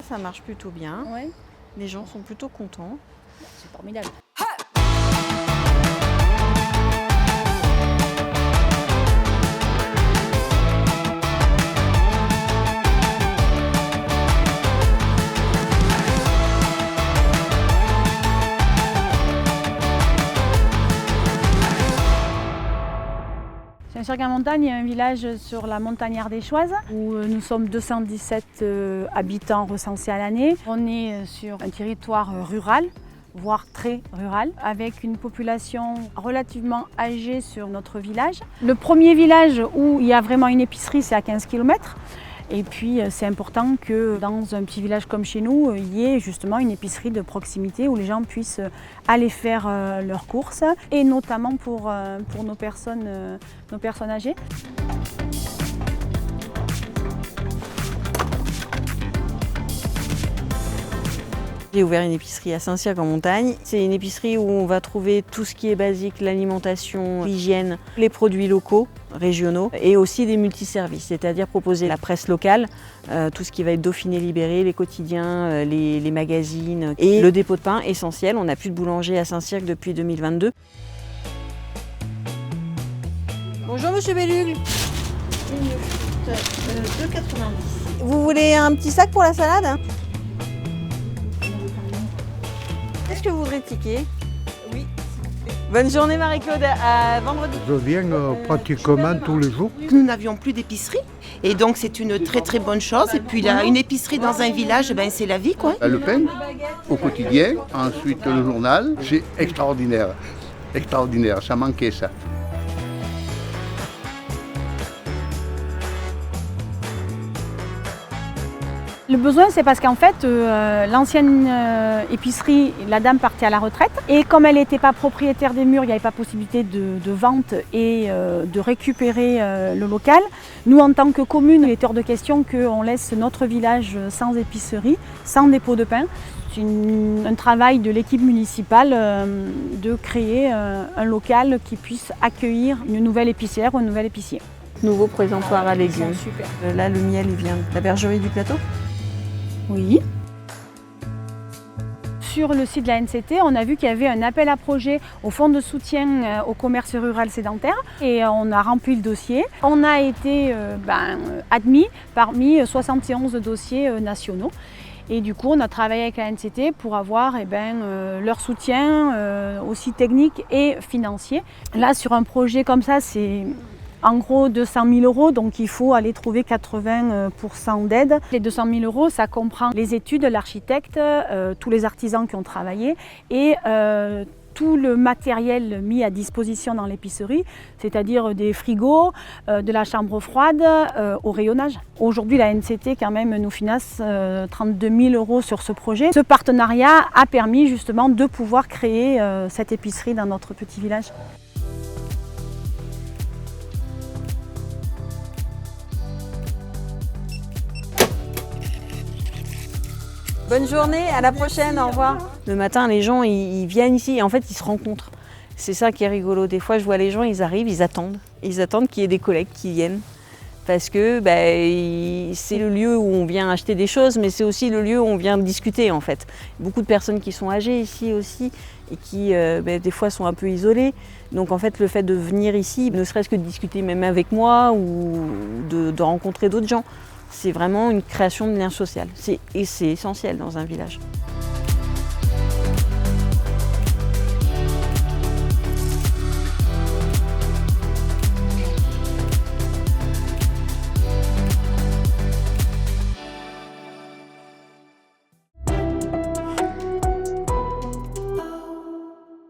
ça marche plutôt bien. Ouais. Les gens sont plutôt contents. C'est formidable. Saint-Cirq-en-Montagne est un village sur la montagne ardéchoise où nous sommes 217 habitants recensés à l'année. On est sur un territoire rural, voire très rural, avec une population relativement âgée sur notre village. Le premier village où il y a vraiment une épicerie, c'est à 15 km. Et puis c'est important que dans un petit village comme chez nous, il y ait justement une épicerie de proximité où les gens puissent aller faire leurs courses, et notamment pour nos personnes âgées. J'ai ouvert une épicerie à Saint-Cirq-en-Montagne. C'est une épicerie où on va trouver tout ce qui est basique, l'alimentation, l'hygiène, les produits locaux, régionaux et aussi des multiservices, c'est-à-dire proposer la presse locale, tout ce qui va être Dauphiné Libéré, les quotidiens, les magazines et le dépôt de pain essentiel. On n'a plus de boulanger à Saint-Cirq depuis 2022. Bonjour Monsieur Bellugle. Une chute, 2,90. Vous voulez un petit sac pour la salade ? Est-ce que vous voudrez ticket ? Oui. Bonne journée Marie-Claude, à vendredi. Je viens pratiquement tous les jours. Nous n'avions plus d'épicerie et donc c'est une très très bonne chose. Et puis là, une épicerie dans un village, ben, c'est la vie quoi. Le pain au quotidien, ensuite le journal, c'est extraordinaire. Extraordinaire, ça manquait ça. Le besoin, c'est parce qu'en fait, l'ancienne épicerie, la dame partait à la retraite. Et comme elle n'était pas propriétaire des murs, il n'y avait pas possibilité de vente et de récupérer le local. Nous, en tant que commune, il est hors de question qu'on laisse notre village sans épicerie, sans dépôt de pain. C'est un travail de l'équipe municipale de créer un local qui puisse accueillir une nouvelle épicière ou un nouvel épicier. Nouveau présentoir à légumes. Super. Là, le miel, il vient de la bergerie du plateau. Oui. Sur le site de la NCT, on a vu qu'il y avait un appel à projet au fonds de soutien au commerce rural sédentaire et on a rempli le dossier. On a été admis parmi 71 dossiers nationaux. Et du coup, on a travaillé avec la NCT pour avoir leur soutien aussi technique et financier. Là, sur un projet comme ça, c'est en gros 200 000 €, donc il faut aller trouver 80% d'aide. Les 200 000 €, ça comprend les études, l'architecte, tous les artisans qui ont travaillé et tout le matériel mis à disposition dans l'épicerie, c'est-à-dire des frigos, de la chambre froide, au rayonnage. Aujourd'hui, la NCT quand même nous finance 32 000 € sur ce projet. Ce partenariat a permis justement de pouvoir créer cette épicerie dans notre petit village. Bonne journée, à la prochaine, au revoir. Le matin, les gens, ils viennent ici et en fait, ils se rencontrent. C'est ça qui est rigolo. Des fois, je vois les gens, ils arrivent, ils attendent. Ils attendent qu'il y ait des collègues qui viennent. Parce que c'est le lieu où on vient acheter des choses, mais c'est aussi le lieu où on vient discuter en fait. Beaucoup de personnes qui sont âgées ici aussi et qui des fois sont un peu isolées. Donc en fait, le fait de venir ici, ne serait-ce que de discuter même avec moi ou de rencontrer d'autres gens, c'est vraiment une création de lien social. Et c'est essentiel dans un village.